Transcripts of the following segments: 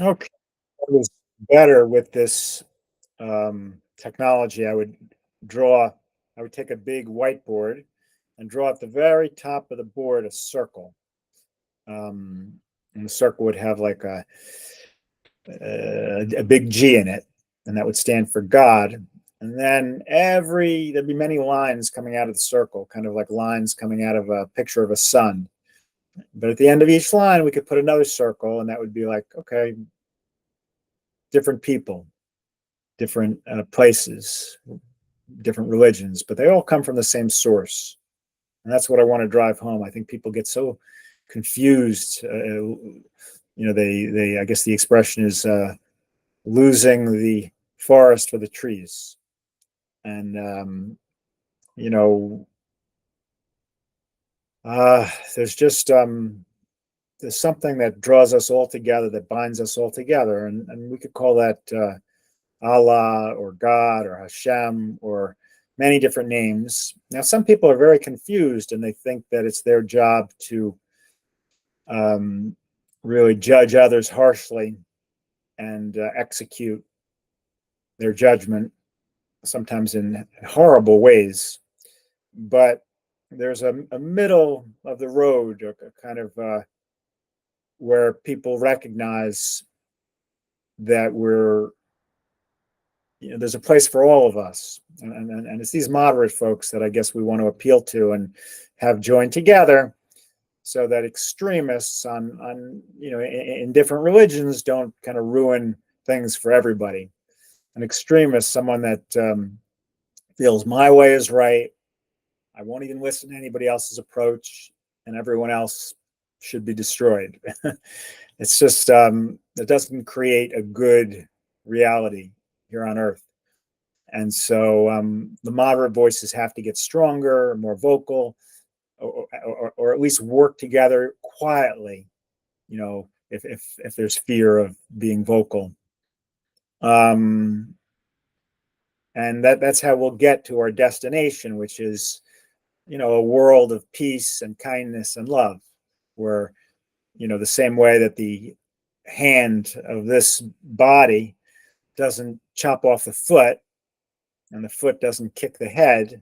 Okay. It was better with this technology. Draw, I would take a big whiteboard and draw at the very top of the board a circle. And the circle would have like a big G in it, and that would stand for God. And then there'd be many lines coming out of the circle, kind of like lines coming out of a picture of a sun. But at the end of each line, we could put another circle, and that would be like, okay, different people, different places, different religions, but they all come from the same source. And that's what I want to drive home. I think people get so confused. I guess the expression is losing the forest for the trees. And, you know, there's just, there's something that draws us all together, that binds us all together. And we could call that Allah or God or Hashem or many different names. Now, some people are very confused and they think that it's their job to um, really judge others harshly and execute their judgment, sometimes in horrible ways. But there's a middle of the road, a kind of where people recognize that there's a place for all of us. And it's these moderate folks that I guess we want to appeal to and have joined together so that extremists in different religions don't kind of ruin things for everybody. An extremist, someone that feels my way is right. I won't even listen to anybody else's approach, and everyone else should be destroyed. It's just it doesn't create a good reality here on Earth. And so the moderate voices have to get stronger, more vocal, or at least work together quietly. If there's fear of being vocal, and that's how we'll get to our destination, which is a world of peace and kindness and love, where the same way that the hand of this body doesn't chop off the foot and the foot doesn't kick the head.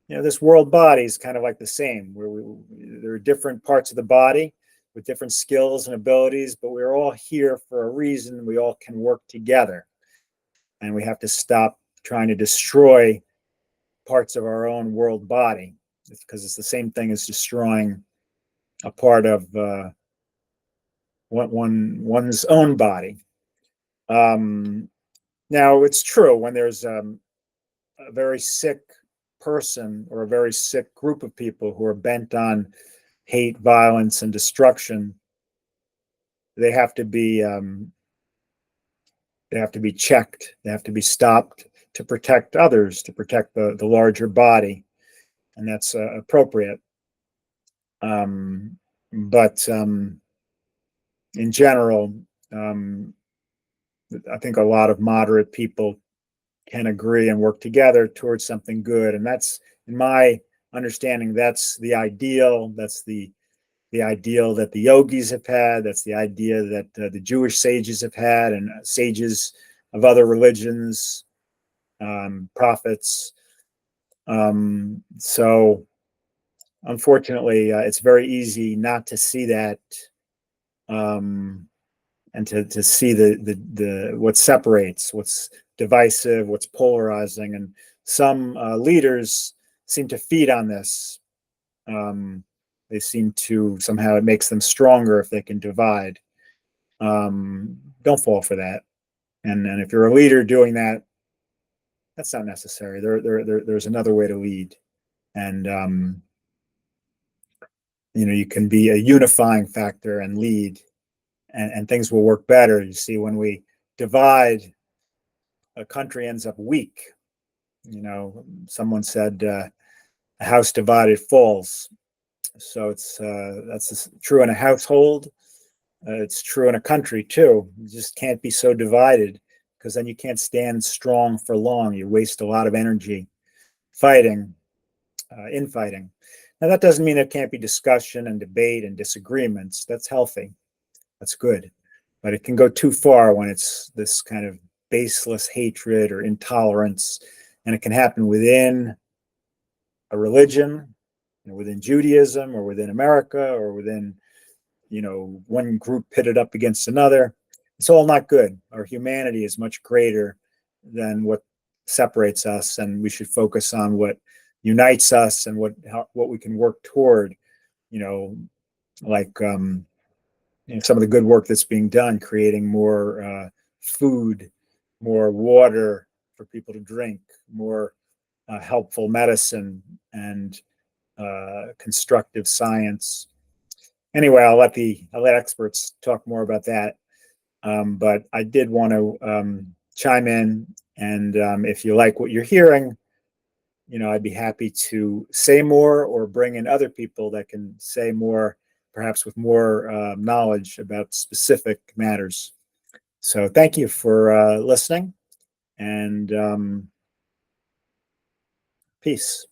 This world body is kind of like the same, where there are different parts of the body with different skills and abilities, but we're all here for a reason. We all can work together, and we have to stop trying to destroy parts of our own world body, because it's the same thing as destroying a part of one's own body. Now, it's true when there's a very sick person or a very sick group of people who are bent on hate, violence, and destruction, they have to be checked. They have to be stopped to protect others, to protect the larger body, and that's appropriate. But in general, I think a lot of moderate people can agree and work together towards something good, and that's, in my understanding, that's the ideal. That's the ideal that the yogis have had. That's the idea that the Jewish sages have had, and sages of other religions, prophets. So, unfortunately, it's very easy not to see that, and to see the what separates, what's divisive, what's polarizing, and some leaders seem to feed on this. They seem to somehow, it makes them stronger if they can divide. Don't fall for that. And if you're a leader doing that, that's not necessary. There's another way to lead, and you can be a unifying factor and lead, and things will work better. You see, when we divide, a country ends up weak. Someone said, "A house divided falls." So that's true in a household. It's true in a country too. You just can't be so divided, because then you can't stand strong for long. You waste a lot of energy fighting, infighting. Now, that doesn't mean there can't be discussion and debate and disagreements. That's healthy. That's good. but it can go too far when it's this kind of baseless hatred or intolerance, and it can happen within a religion, within Judaism, or within America, or within, one group pitted up against another. It's all not good. Our humanity is much greater than what separates us, and we should focus on what unites us and what we can work toward. Like some of the good work that's being done, creating more food, more water for people to drink, more helpful medicine, and constructive science. Anyway, I'll let experts talk more about that. But I did want to chime in, and if you like what you're hearing, I'd be happy to say more or bring in other people that can say more, perhaps with more knowledge about specific matters. So thank you for listening, and peace.